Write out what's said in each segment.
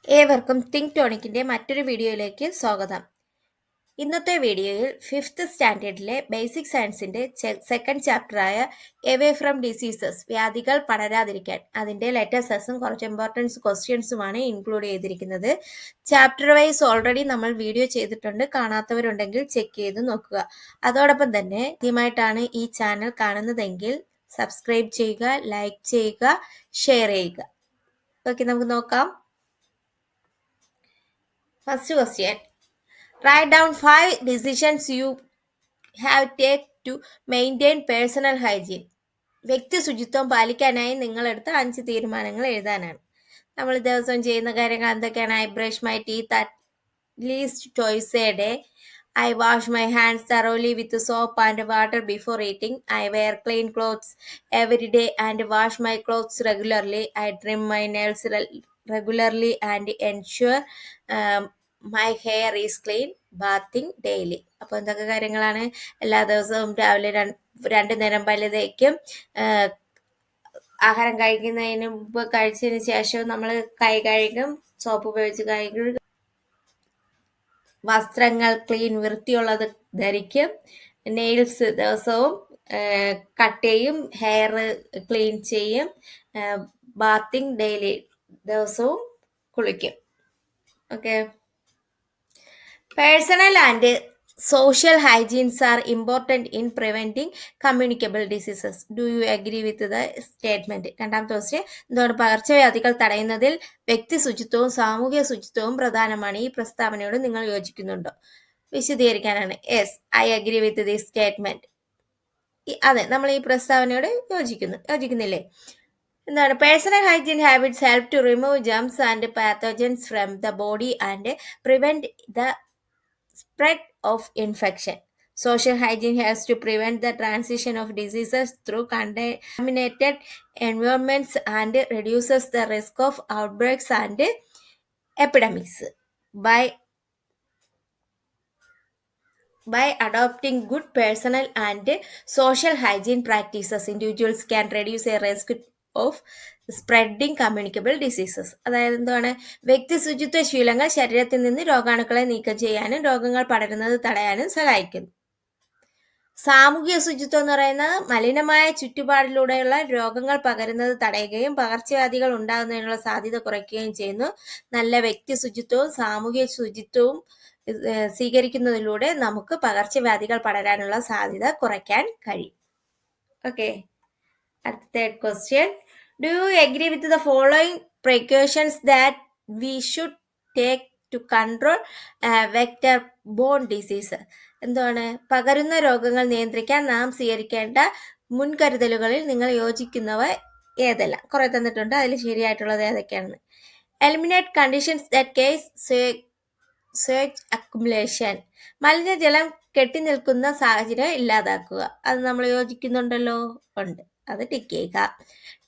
ഏവർക്കും തിങ്ക് ടോണിക്കിൻ്റെ മറ്റൊരു വീഡിയോയിലേക്ക് സ്വാഗതം. ഇന്നത്തെ വീഡിയോയിൽ 5th സ്റ്റാൻഡേർഡിലെ ബേസിക് സയൻസിൻ്റെ സെക്കൻഡ് ചാപ്റ്ററായ എവേ ഫ്രം ഡിസീസസ് വ്യാധികൾ പടരാതിരിക്കാൻ അതിൻ്റെ ലെറ്റേഴ്സും കുറച്ച് ഇമ്പോർട്ടൻസ് ക്വസ്റ്റ്യൻസുമാണ് ഇൻക്ലൂഡ് ചെയ്തിരിക്കുന്നത്. ചാപ്റ്റർ വൈസ് ഓൾറെഡി നമ്മൾ വീഡിയോ ചെയ്തിട്ടുണ്ട്, കാണാത്തവരുണ്ടെങ്കിൽ ചെക്ക് ചെയ്ത് നോക്കുക. അതോടൊപ്പം തന്നെ ആദ്യമായിട്ടാണ് ഈ ചാനൽ കാണുന്നതെങ്കിൽ സബ്സ്ക്രൈബ് ചെയ്യുക, ലൈക്ക് ചെയ്യുക, ഷെയർ ചെയ്യുക. ഓക്കെ, നമുക്ക് നോക്കാം. First question. Write down 5 decisions you have taken to maintain personal hygiene. വ്യക്തി ശുചിത്വം പാലിക്കാനായി നിങ്ങളെടുത്ത 5 തീരുമാനങ്ങൾ എഴുതാനാണ്. നമ്മൾ ദിവസം ചെയ്യുന്ന കാര്യങ്ങൾ എന്തൊക്കെയാണ്? I brush my teeth at least twice A day. I wash my hands thoroughly with soap and water before eating. I wear clean clothes every day and wash my clothes regularly. I trim my nails regularly and ensure my hair is clean. Bathing daily. അപ്പോൾ എന്തൊക്കെ കാര്യങ്ങളാണ്? എല്ലാ ദിവസവും രാവിലെ 2 നേരം പല്ല് തേക്കും. ആഹാരം കഴിക്കുന്നതിന് മുമ്പ്, കഴിച്ചതിന് ശേഷവും നമ്മൾ കൈ കഴുകും, സോപ്പ് ഉപയോഗിച്ച് കൈ കഴുകും. വസ്ത്രങ്ങൾ വൃത്തിയുള്ളത് ധരിക്കും. നെയിൽസ് ദിവസവും കട്ട് ചെയ്യും. ഹെയർ ക്ലീൻ ചെയ്യും. ബാത്തിങ് ഡെയിലി, ദിവസവും കുളിക്കും. Okay. Personal and social hygienes are important in preventing communicable diseases. Do you agree with the statement? രണ്ടാമത്തെ ക്വസ്റ്റ്യൻ, എന്താണ് പകർച്ചവ്യാധികൾ തടയുന്നതിൽ വ്യക്തി ശുചിത്വവും സാമൂഹിക ശുചിത്വവും പ്രധാനമാണ്. ഈ പ്രസ്താവനയോട് നിങ്ങൾ യോജിക്കുന്നുണ്ടോ? വിശദീകരിക്കാനാണ്. Yes, I agree with this statement. അതെ, നമ്മൾ ഈ പ്രസ്താവനയോട് യോജിക്കുന്നില്ലേ? എന്താണ്? Personal hygiene habits help to remove germs and pathogens from the body and prevent the spread of infection. Social hygiene has to prevent the transmission of diseases through contaminated environments and reduces the risk of outbreaks and epidemics. By adopting good personal and social hygiene practices, individuals can reduce a risk of spreading communicable diseases. അതായത് എന്താണ്? വ്യക്തി ശുചിത്വ ശീലങ്ങൾ ശരീരത്തിൽ നിന്ന് രോഗാണുക്കളെ നീക്കം ചെയ്യാനും രോഗങ്ങൾ പടരുന്നത് തടയാനും സഹായിക്കുന്നു. സാമൂഹിക ശുചിത്വം എന്ന് പറയുന്നത് മലിനമായ ചുറ്റുപാടിലൂടെയുള്ള രോഗങ്ങൾ പകരുന്നത് തടയുകയും പകർച്ചവ്യാധികൾ ഉണ്ടാകുന്നതിനുള്ള സാധ്യത കുറയ്ക്കുകയും ചെയ്യുന്നു. നല്ല വ്യക്തി ശുചിത്വവും സാമൂഹിക ശുചിത്വവും സ്വീകരിക്കുന്നതിലൂടെ നമുക്ക് പകർച്ചവ്യാധികൾ പടരാനുള്ള സാധ്യത കുറയ്ക്കാൻ കഴിയും. ഓക്കെ. അടുത്ത third question. Do you agree with the following precautions that we should take to control vector-borne disease? എന്താണ്? പകരുന്ന രോഗങ്ങൾ നിയന്ത്രിക്കാൻ നാം സ്വീകരിക്കേണ്ട മുൻകരുതലുകളിൽ നിങ്ങൾ യോജിക്കുന്നവ ഏതെല്ലാം? കുറെ തന്നിട്ടുണ്ട്, അതിൽ ശരിയായിട്ടുള്ളത് ഏതൊക്കെയാണെന്ന്. Eliminate conditions that case sage accumulation. മലിനജലം കെട്ടി നിൽക്കുന്ന സാഹചര്യം ഇല്ലാതാക്കുക. അത് നമ്മൾ യോജിക്കുന്നുണ്ടല്ലോ? ഉണ്ട്, അത് ടിക്ക് ചെയ്യുക.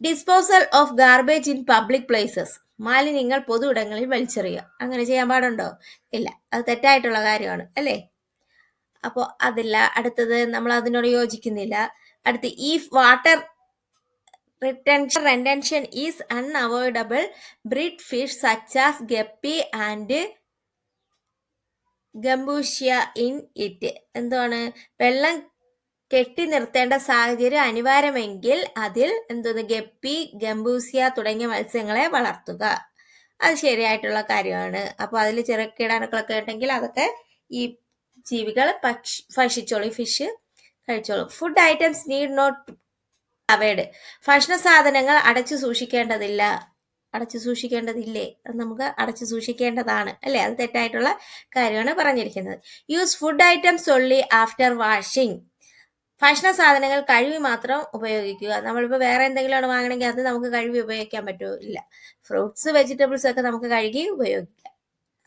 Disposal of garbage in public places. മാലിന്യങ്ങൾ പൊതു ഇടങ്ങളിൽ വലിച്ചെറിയുക. അങ്ങനെ ചെയ്യാൻ പാടുണ്ടോ? ഇല്ല, അത് തെറ്റായിട്ടുള്ള കാര്യമാണ്, അല്ലേ? അപ്പോൾ അതില്ല. അടുത്തത് നമ്മൾ അതിനോട് യോജിക്കുന്നില്ല. അടുത്ത്, if water retention is unavoidable, breed fish such as guppy and gambusia in it. എന്താണ്? വെള്ളം കെട്ടി നിർത്തേണ്ട സാഹചര്യം അനിവാര്യമെങ്കിൽ അതിൽ ഗപ്പി, ഗംബൂസിയ തുടങ്ങിയ മത്സ്യങ്ങളെ വളർത്തുക. അത് ശരിയായിട്ടുള്ള കാര്യമാണ്. അപ്പോൾ അതിൽ ചെറിയ കീടാണുക്കളൊക്കെ ഉണ്ടെങ്കിൽ അതൊക്കെ ഈ ജീവികൾ ഭക്ഷിച്ചോളൂ, ഫിഷ് കഴിച്ചോളൂ. Food items need not avoid. ഭക്ഷണ സാധനങ്ങൾ അടച്ചു സൂക്ഷിക്കേണ്ടതില്ലേ? അത് നമുക്ക് അടച്ചു സൂക്ഷിക്കേണ്ടതാണ്, അല്ലേ? അത് തെറ്റായിട്ടുള്ള കാര്യമാണ് പറഞ്ഞിരിക്കുന്നത്. Use food items only after washing. ഭക്ഷണ സാധനങ്ങൾ കഴുകി മാത്രം ഉപയോഗിക്കുക. നമ്മളിപ്പോൾ വേറെ എന്തെങ്കിലുമാണ് വാങ്ങണമെങ്കിൽ അത് നമുക്ക് കഴുകി ഉപയോഗിക്കാൻ പറ്റുമോ? ഇല്ല. ഫ്രൂട്ട്സ്, വെജിറ്റബിൾസ് ഒക്കെ നമുക്ക് കഴുകി ഉപയോഗിക്കാം.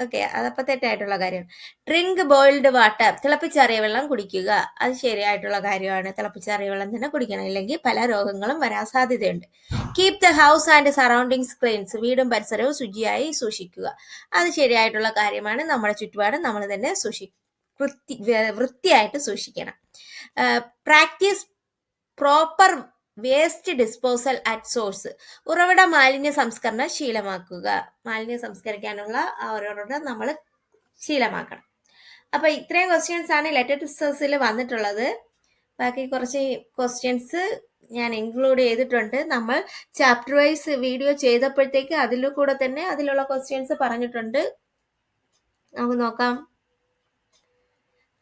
ഓക്കെ, അതപ്പോൾ തെറ്റായിട്ടുള്ള കാര്യമാണ്. Drink boiled water. തിളപ്പിച്ചാറിയ വെള്ളം കുടിക്കുക. അത് ശരിയായിട്ടുള്ള കാര്യമാണ്. തിളപ്പിച്ചാറിയ വെള്ളം തന്നെ കുടിക്കണം, ഇല്ലെങ്കിൽ പല രോഗങ്ങളും വരാൻ സാധ്യതയുണ്ട്. Keep the house and surroundings cleanse. വീടും പരിസരവും ശുചിയായി സൂക്ഷിക്കുക. അത് ശരിയായിട്ടുള്ള കാര്യമാണ്. നമ്മുടെ ചുറ്റുപാടും നമ്മൾ തന്നെ വൃത്തിയായിട്ട് സൂക്ഷിക്കണം. Practice proper waste disposal at source, ഉറവിട മാലിന്യ സംസ്കരണം ശീലമാക്കുക. മാലിന്യം സംസ്കരിക്കാനുള്ള ഓരോരുടെ നമ്മൾ ശീലമാക്കണം. അപ്പൊ ഇത്രയും ക്വസ്റ്റ്യൻസ് ആണ് ലെറ്റർ വന്നിട്ടുള്ളത്. ബാക്കി കുറച്ച് ക്വസ്റ്റ്യൻസ് ഞാൻ ഇൻക്ലൂഡ് ചെയ്തിട്ടുണ്ട്. നമ്മൾ ചാപ്റ്റർ വൈസ് വീഡിയോ ചെയ്തപ്പോഴത്തേക്ക് അതിലൂടെ കൂടെ തന്നെ അതിലുള്ള ക്വസ്റ്റ്യൻസ് പറഞ്ഞിട്ടുണ്ട്. നമുക്ക് നോക്കാം.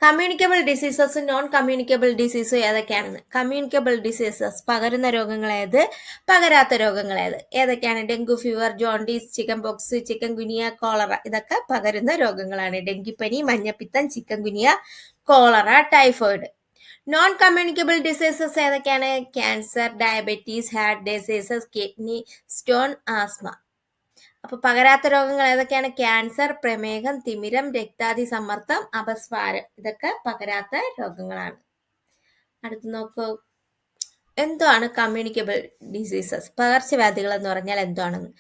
കമ്മ്യൂണിക്കബിൾ ഡിസീസസും നോൺ കമ്മ്യൂണിക്കബിൾ ഡിസീസും ഏതൊക്കെയാണെന്ന്. കമ്മ്യൂണിക്കബിൾ ഡിസീസസ് പകരുന്ന രോഗങ്ങൾ ഏത്, പകരാത്ത രോഗങ്ങൾ ഏത്, ഏതൊക്കെയാണ്? Dengue fever, jaundice, chicken pox, chikungunya, cholera, ഇതൊക്കെ പകരുന്ന രോഗങ്ങളാണ്. ഡെങ്കിപ്പനി, മഞ്ഞപ്പിത്തം, chikungunya, cholera, typhoid. Non communicable diseases ഏതൊക്കെയാണ്? Cancer, diabetes, heart diseases, kidney stone, asthma. അപ്പൊ പകരാത്ത രോഗങ്ങൾ ഏതൊക്കെയാണ്? ക്യാൻസർ, പ്രമേഹം, തിമിരം, രക്താതിസമ്മർദ്ദം, അപസ്മാരം, ഇതൊക്കെ പകരാത്ത രോഗങ്ങളാണ്. അടുത്ത് നോക്കൂ, എന്താണ് കമ്മ്യൂണിക്കബിൾ ഡിസീസസ്? പകർച്ചവ്യാധികൾ എന്ന് പറഞ്ഞാൽ എന്താണെന്ന്.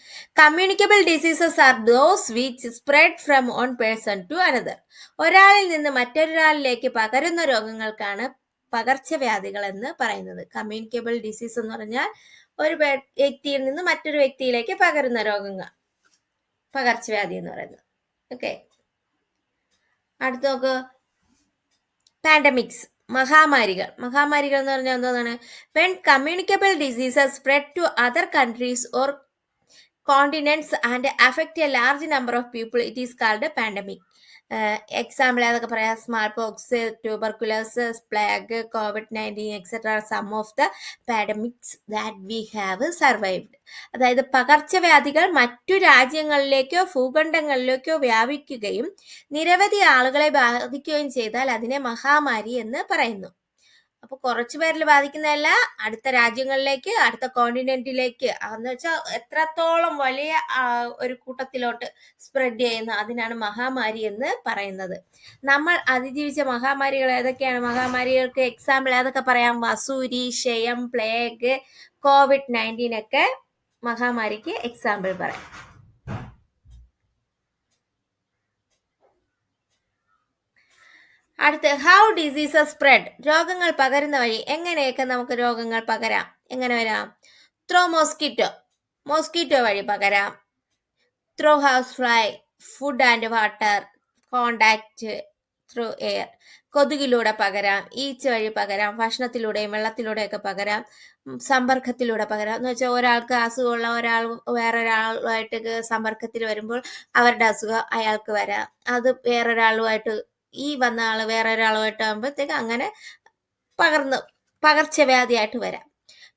Communicable diseases are those which spread from one person to another. ഒരാളിൽ നിന്ന് മറ്റൊരാളിലേക്ക് പകരുന്ന രോഗങ്ങൾക്കാണ് പകർച്ചവ്യാധികൾ എന്ന് പറയുന്നത്. കമ്മ്യൂണിക്കബിൾ ഡിസീസ് എന്ന് പറഞ്ഞാൽ ഒരു വ്യക്തിയിൽ നിന്ന് മറ്റൊരു വ്യക്തിയിലേക്ക് പകരുന്ന രോഗങ്ങൾ, പകർച്ചവ്യാധി എന്ന് പറയുന്നത്. ഓക്കെ, അടുത്ത് നോക്ക്, പാൻഡമിക്സ്, മഹാമാരികൾ. മഹാമാരികൾ എന്ന് പറഞ്ഞാൽ എന്താണ്? When communicable diseases spread to other countries or continents and affect a large number of people, it is called a pandemic. Example ഏതൊക്കെ പറയാം? Smallpox, tuberculosis, plague, COVID-19 etcetera some of the pandemics that we have survived. അതായത് പകർച്ചവ്യാധികൾ മറ്റു രാജ്യങ്ങളിലേക്കോ ഭൂഖണ്ഡങ്ങളിലേക്കോ വ്യാപിക്കുകയും നിരവധി ആളുകളെ ബാധിക്കുകയും ചെയ്താൽ അതിനെ മഹാമാരി എന്ന് പറയുന്നു. അപ്പൊ കുറച്ചു പേരിൽ ബാധിക്കുന്നതല്ല, അടുത്ത രാജ്യങ്ങളിലേക്ക്, അടുത്ത കോണ്ടിനെന്റിലേക്ക്, എന്ന് വെച്ചാൽ എത്രത്തോളം വലിയ ഒരു കൂട്ടത്തിലോട്ട് സ്പ്രെഡ് ചെയ്യുന്ന അതിനാണ് മഹാമാരി എന്ന് പറയുന്നത്. നമ്മൾ അതിജീവിച്ച മഹാമാരികൾ ഏതൊക്കെയാണ്? മഹാമാരികൾക്ക് എക്സാമ്പിൾ ഏതൊക്കെ പറയാം? വസൂരി, ക്ഷയം, പ്ലേഗ്, COVID-19 ഒക്കെ മഹാമാരിക്ക് എക്സാമ്പിൾ പറയാം. അടുത്ത്, ഹൗ ഡിസീസസ് സ്പ്രെഡ്. രോഗങ്ങൾ പകരുന്ന വഴി. എങ്ങനെയൊക്കെ നമുക്ക് രോഗങ്ങൾ പകരാം? എങ്ങനെ വരാം? ത്രോ മോസ്കിറ്റോ വഴി പകരാം. Through house fly, food and water, contact through air, കൊതുകിലൂടെ പകരാം. ഈച്ച വഴി പകരാം. ഭക്ഷണത്തിലൂടെയും വെള്ളത്തിലൂടെയൊക്കെ പകരാം. സമ്പർക്കത്തിലൂടെ പകരാം. എന്ന് വെച്ചാൽ ഒരാൾക്ക് അസുഖമുള്ള ഒരാൾ വേറൊരാളുമായിട്ട് സമ്പർക്കത്തിൽ വരുമ്പോൾ അവരുടെ അസുഖം അയാൾക്ക് വരാം. അത് വേറൊരാളുമായിട്ട്, ഈ വന്ന ആള് വേറെ ഒരാളുമായിട്ട് ആകുമ്പോഴത്തേക്ക് അങ്ങനെ പകർച്ചവ്യാധിയായിട്ട് വരാം.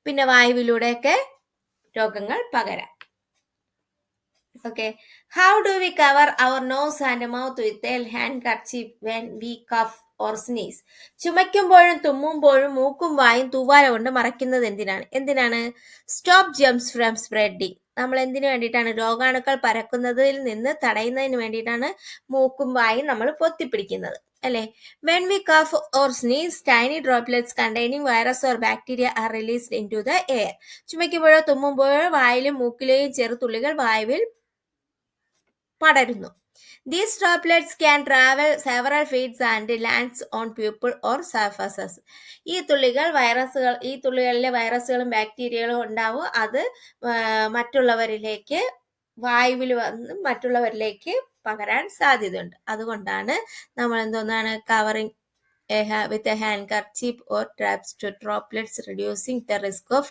പിന്നെ വായുവിലൂടെയൊക്കെ രോഗങ്ങൾ പകരാം. Okay, how do we cover our nose and mouth with a handkerchief when we cough or sneeze. ചുമയ്ക്കുമ്പോഴും തുമ്മുമ്പോഴും മൂക്കും വായും തൂവാല കൊണ്ട് മറയ്ക്കുന്നത് എന്തിനാണ്? Stop germs from spreading. നമ്മൾ എന്തിനു വേണ്ടിയിട്ടാണ്? രോഗാണുക്കൾ പരക്കുന്നതിൽ നിന്ന് തടയുന്നതിന് വേണ്ടിയിട്ടാണ് മൂക്കും വായും നമ്മൾ പൊത്തിപ്പിടിക്കുന്നത്, അല്ലെ? When we cough or sneeze, tiny droplets containing virus or bacteria are released into the air. ചുമയ്ക്കുമ്പോഴോ തുമ്മുമ്പോഴോ വായിലും മൂക്കിലെയും ചെറുതുള്ളികൾ വായുവിൽ പടരുന്നു. These droplets can travel several feet and lands on people or surfaces. ഈ തുള്ളികളിലെ വൈറസുകളും ബാക്ടീരിയകളും ഉണ്ടാവും. അത് മറ്റുള്ളവരിലേക്ക് വായുവിൽ വന്ന് മറ്റുള്ളവരിലേക്ക് പകരാൻ സാധ്യതയുണ്ട്. അതുകൊണ്ടാണ് നമ്മൾ എന്തോന്നാണ് covering with a handkerchief or traps to droplets, reducing the risk of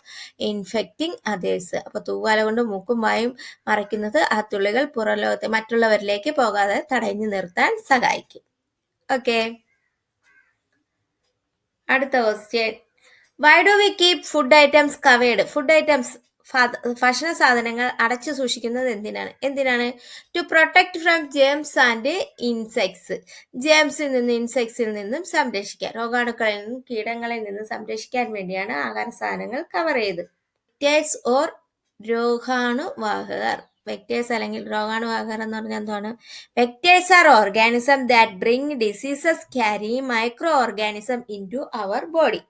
infecting others. അപ്പൊ തൂവാല കൊണ്ട് മൂക്കും വായും മറയ്ക്കുന്നത് ആ തുള്ളികൾ പുറംലോകത്തെ മറ്റുള്ളവരിലേക്ക് പോകാതെ തടഞ്ഞു നിർത്താൻ സഹായിക്കും. ഓക്കെ, അടുത്ത question, why do we keep food items covered. Food items, ഭക്ഷണ സാധനങ്ങൾ അടച്ചു സൂക്ഷിക്കുന്നത് എന്തിനാണ്? To protect from germs and insects. ജേംസിൽ നിന്നും ഇൻസെക്ട്സിൽ നിന്നും സംരക്ഷിക്കാൻ, രോഗാണുക്കളിൽ നിന്നും കീടങ്ങളിൽ നിന്നും സംരക്ഷിക്കാൻ വേണ്ടിയാണ് ആഹാര സാധനങ്ങൾ കവർ ചെയ്ത്. Vectors or രോഗാണുവാഹകർ. വെക്ടേഴ്സ് അല്ലെങ്കിൽ രോഗാണുവാഹകർ എന്ന് പറഞ്ഞാൽ എന്താണ്? Vectors are organism that bring diseases carry microorganism into our body.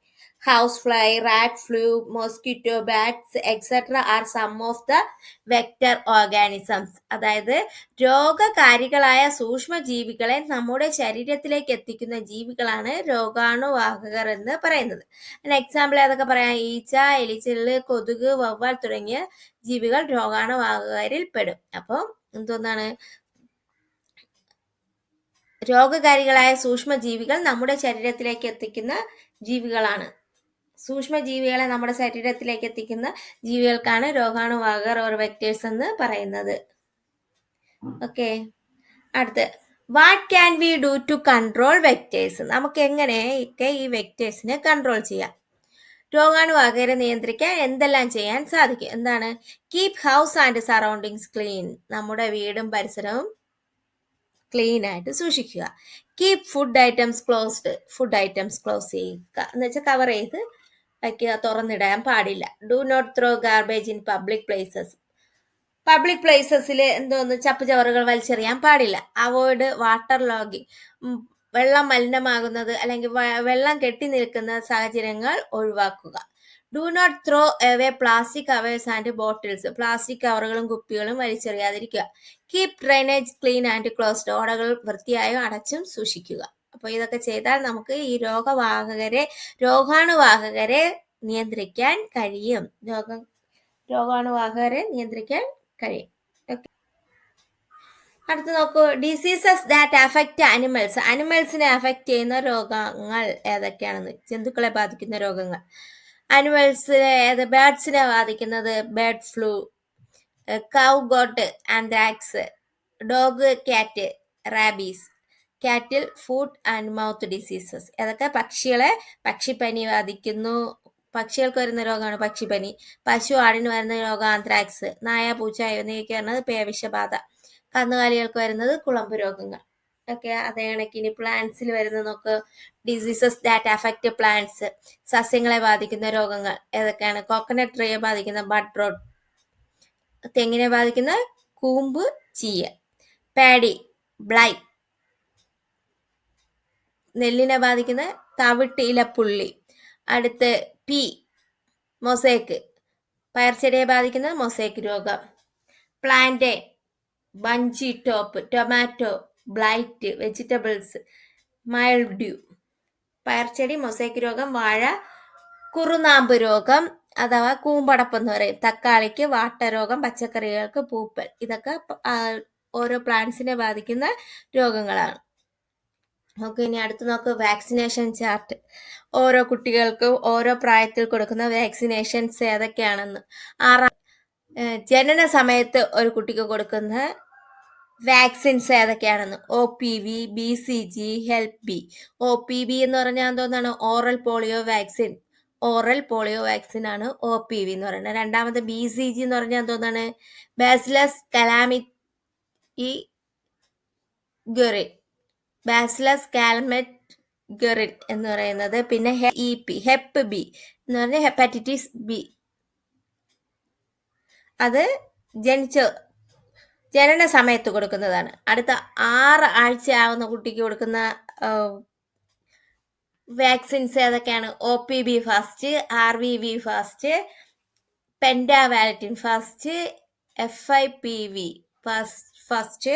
housefly, rat flu, mosquito, bats, etc. are some of the vector organisms. അതായത് രോഗകാരികളായ സൂക്ഷ്മജീവികളെ നമ്മുടെ ശരീരത്തിലേക്ക് എത്തിക്കുന്ന ജീവികളാണ് രോഗാണുവാഹകർ എന്ന് പറയുന്നത്. എക്സാമ്പിൾ ഏതൊക്കെ പറയാം? ഈച്ച, എലിച്ചിള്ള്, കൊതുക്, വവ്വാൽ തുടങ്ങിയ ജീവികൾ രോഗാണുവാഹകരിൽ പെടും. അപ്പം എന്തോന്നാണ്? രോഗകാരികളായ സൂക്ഷ്മജീവികൾ നമ്മുടെ ശരീരത്തിലേക്ക് എത്തിക്കുന്ന ജീവികളാണ്. സൂക്ഷ്മജീവികളെ നമ്മുടെ ശരീരത്തിലേക്ക് എത്തിക്കുന്ന ജീവികൾക്കാണ് രോഗാണുവാഹകർ ഓർ വെക്ടേഴ്സ് എന്ന് പറയുന്നത്. ഓക്കെ, അടുത്ത് what can we do to control vectors? നമുക്ക് എങ്ങനെയൊക്കെ ഈ വെക്ടേഴ്സിനെ കൺട്രോൾ ചെയ്യാം? രോഗാണുവാഹകരെ നിയന്ത്രിക്കാൻ എന്തെല്ലാം ചെയ്യാൻ സാധിക്കും? എന്താണ്? Keep house and surroundings clean. നമ്മുടെ വീടും പരിസരവും ക്ലീൻ ആയിട്ട് സൂക്ഷിക്കുക. Keep food items closed. Food items close ചെയ്യുക എന്ന് വെച്ചാൽ കവർ ചെയ്ത് വയ്ക്കുക, തുറന്നിടാൻ പാടില്ല. Do not throw garbage in public places. Public പ്ലേസസിൽ എന്തോന്ന് ചപ്പ് ചവറുകൾ വലിച്ചെറിയാൻ പാടില്ല. Avoid water logging. വെള്ളം മലിനമാകുന്നത് അല്ലെങ്കിൽ വെള്ളം കെട്ടി നിൽക്കുന്ന സാഹചര്യങ്ങൾ ഒഴിവാക്കുക. Do not throw away plastic covers and bottles. Plastic കവറുകളും കുപ്പികളും വലിച്ചെറിയാതിരിക്കുക. Keep drainage clean and closed. ഓടകൾ വൃത്തിയായും അടച്ചും സൂക്ഷിക്കുക. അപ്പോൾ ഇതൊക്കെ ചെയ്താൽ നമുക്ക് ഈ രോഗാണുവാഹകരെ നിയന്ത്രിക്കാൻ കഴിയും. രോഗാണുവാഹകരെ നിയന്ത്രിക്കാൻ കഴിയും. അടുത്ത് നോക്കൂ, ഡിസീസസ് ദാറ്റ് അഫക്റ്റ് അനിമൽസ്. അനിമൽസിനെ അഫക്റ്റ് ചെയ്യുന്ന രോഗങ്ങൾ ഏതൊക്കെയാണെന്ന്. ജന്തുക്കളെ ബാധിക്കുന്ന രോഗങ്ങൾ. ബേർഡ്സിനെ ബാധിക്കുന്നത് bird flu, cow goat anthrax, dog cat rabies, cattle food and mouth diseases. ഏതൊക്കെ? പക്ഷിപ്പനി ബാധിക്കുന്നു. പക്ഷികൾക്ക് വരുന്ന രോഗമാണ് പക്ഷിപ്പനി. പശു, ആടിന് വരുന്ന രോഗം ആന്ത്രാക്സ്. നായ, പൂച്ച എന്നിവയ്ക്ക് വരുന്നത് പേവിഷബാധ. കന്നുകാലികൾക്ക് വരുന്നത് കുളമ്പ് രോഗങ്ങൾ. ഓക്കെ, അതേ കണക്കിന് പ്ലാന്റ്സിൽ വരുന്ന നോക്ക്, ഡിസീസസ് ദാറ്റ് അഫക്റ്റ് പ്ലാന്റ്സ്. സസ്യങ്ങളെ ബാധിക്കുന്ന രോഗങ്ങൾ ഏതൊക്കെയാണ്? കോക്കനട്ട് ട്രീയെ ബാധിക്കുന്ന ബഡ് റോട്ട്, തെങ്ങിനെ ബാധിക്കുന്ന കൂമ്പ് ചീയ. Paddy, blight. നെല്ലിനെ ബാധിക്കുന്ന തവിട്ട് ഇലപ്പുള്ളി. അടുത്ത് പി, മൊസൈക്ക്. പയർച്ചെടിയെ ബാധിക്കുന്ന മൊസൈക്ക് രോഗം. Plantain, bunchy top. Tomato, blight. Vegetables, mildew. പയർച്ചെടി മൊസൈക്ക് രോഗം. വാഴ കുറുനാമ്പ് രോഗം അഥവാ കൂമ്പടപ്പ് എന്ന് പറയും. തക്കാളിക്ക് വാട്ടരോഗം. പച്ചക്കറികൾക്ക് പൂപ്പൽ. ഇതൊക്കെ ഓരോ പ്ലാന്റ്സിനെ ബാധിക്കുന്ന രോഗങ്ങളാണ്. നമുക്ക് ഇനി അടുത്ത് നോക്ക്, വാക്സിനേഷൻ ചാർട്ട്. ഓരോ കുട്ടികൾക്കും ഓരോ പ്രായത്തിൽ കൊടുക്കുന്ന വാക്സിനേഷൻസ് ഏതൊക്കെയാണെന്ന്. ജനന സമയത്ത് ഒരു കുട്ടിക്ക് കൊടുക്കുന്ന വാക്സിൻസ് ഏതൊക്കെയാണെന്ന്. OPV, BCG, help B. OPV എന്ന് പറഞ്ഞാൽ എന്തോന്നാണ്? Oral polio vaccine. Oral polio vaccine ആണ് OPV എന്ന് പറയുന്നത്. രണ്ടാമത് BCG എന്ന് പറഞ്ഞാൽ എന്തോന്നാണ്? ബാസിലസ് കാലാമിറ്റി ഗറിൻ. ബാസിലസ് കാലമറ്റ് ഗറിൻ എന്ന് പറയുന്നത്. പിന്നെ ഹെപ്പ് ബി എന്ന് പറഞ്ഞാൽ ഹെപ്പറ്റൈറ്റിസ് ബി. അത് ജനന സമയത്ത് കൊടുക്കുന്നതാണ്. അടുത്ത 6 ആഴ്ച ആവുന്ന കുട്ടിക്ക് കൊടുക്കുന്ന വാക്സിൻസ് ഏതൊക്കെയാണ്? OPV first, RVV first, pentavalent first, FIPV first,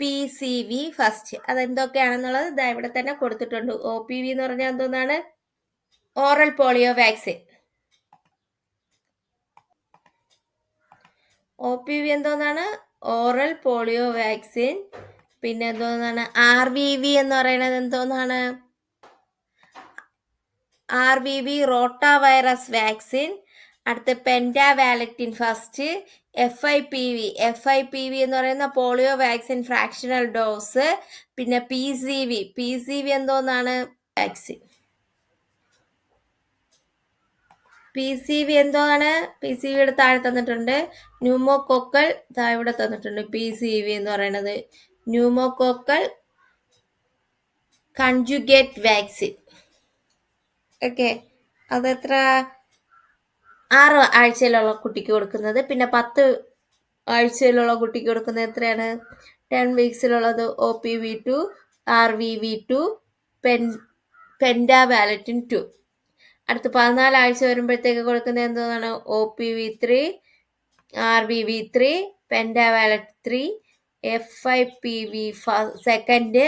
PCV first. അതെന്തൊക്കെയാണെന്നുള്ളത് ഇതാ ഇവിടെ തന്നെ കൊടുത്തിട്ടുണ്ട്. OPV എന്ന് പറഞ്ഞാൽ എന്തോന്നാണ്? Oral polio vaccine. OPV എന്തോന്നാണ്? Oral polio vaccine. പിന്നെ എന്തോന്നാണ്? RVV എന്ന് പറയുന്നത് എന്തോന്നാണ്? RVV rota virus vaccine. അടുത്ത് പെൻഡാവാലറ്റിൻ ഫസ്റ്റ്. FIPV എന്ന് പറയുന്ന പോളിയോ വാക്സിൻ ഫ്രാക്ഷണൽ ഡോസ്. പിന്നെ PCV എന്തോന്നാണ്? വാക്സിൻ. PCV എന്തോന്നാണ്? PCVയുടെ താഴെ തന്നിട്ടുണ്ട്. ന്യൂമോകോക്കൽ ഇവിടെ തന്നിട്ടുണ്ട്. PCV എന്ന് പറയുന്നത് ന്യൂമോകോക്കൽ കൺജുഗേറ്റ് വാക്സിൻ. ഓക്കെ, അതെത്ര? 6 ആഴ്ചയിലുള്ള കുട്ടിക്ക് കൊടുക്കുന്നത്. പിന്നെ 10 ആഴ്ചയിലുള്ള കുട്ടിക്ക് കൊടുക്കുന്നത് എത്രയാണ്? 10 വീക്സിലുള്ളത് OPV2, RVV2, പെൻഡാവാലറ്റിൻ 2. അടുത്ത് 14 ആഴ്ച വരുമ്പോഴത്തേക്ക് കൊടുക്കുന്നത് എന്താണ്? OPV3, RBV3, pentavalent 3, FIPV second,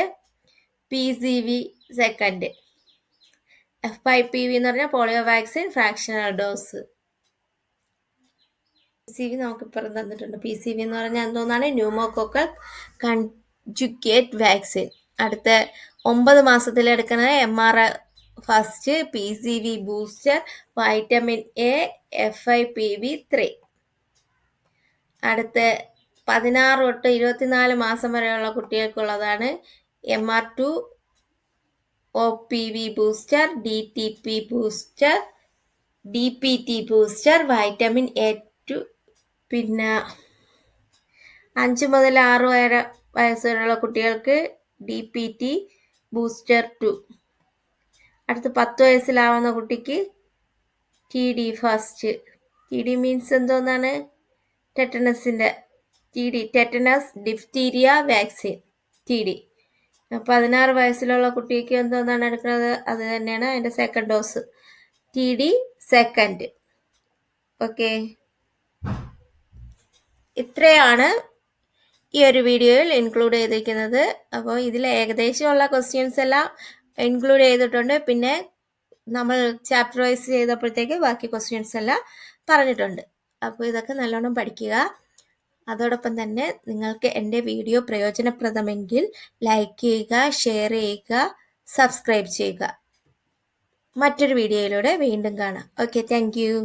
PCV second. FIPV എന്ന് പറഞ്ഞാൽ polio vaccine fractional dose. PCV നമുക്കിപ്പുറം തന്നിട്ടുണ്ട്. PCV എന്ന് പറഞ്ഞാൽ എന്തോന്നാണ്? Pneumococcal conjugate vaccine. അടുത്ത 9 മാസത്തിലെടുക്കുന്നത് MR first, PCV booster, vitamin A, FIPV3. അടുത്ത 16 തൊട്ട് 24 മാസം വരെയുള്ള കുട്ടികൾക്കുള്ളതാണ് MR2, OPV booster, DTP booster, DPT booster, vitamin A2. പിന്നെ 5 മുതൽ 6 വയസ്സ് വരെയുള്ള കുട്ടികൾക്ക് DPT ബൂസ്റ്റർ 2. അടുത്ത് 10 വയസ്സിലാവുന്ന കുട്ടിക്ക് TD ഫസ്റ്റ്. TD മീൻസ് എന്തോന്നാണ്? ടെറ്റനസിൻ്റെ TD, tetanus diphtheria vaccine TD. 16 വയസ്സിലുള്ള കുട്ടിക്ക് എന്തോന്നാണ് എടുക്കുന്നത്? അത് തന്നെയാണ് അതിൻ്റെ second dose, TD second. Okay, ഇത്രയാണ് ഈ ഒരു വീഡിയോയിൽ ഇൻക്ലൂഡ് ചെയ്തിരിക്കുന്നത്. അപ്പോൾ ഇതിൽ ഏകദേശമുള്ള ക്വസ്റ്റ്യൻസ് എല്ലാം ഇൻക്ലൂഡ് ചെയ്തിട്ടുണ്ട്. പിന്നെ നമ്മൾ ചാപ്റ്റർ വൈസ് ചെയ്തപ്പോഴത്തേക്ക് ബാക്കി ക്വസ്റ്റ്യൻസ് എല്ലാം പറഞ്ഞിട്ടുണ്ട്. അപ്പോൾ ഇതൊക്കെ നല്ലോണം പഠിക്കുക. അതോടൊപ്പം തന്നെ നിങ്ങൾക്ക് എൻ്റെ വീഡിയോ പ്രയോജനപ്രദമെങ്കിൽ ലൈക്ക് ചെയ്യുക, ഷെയർ ചെയ്യുക, സബ്സ്ക്രൈബ് ചെയ്യുക. മറ്റൊരു വീഡിയോയിലൂടെ വീണ്ടും കാണാം. Okay, thank you.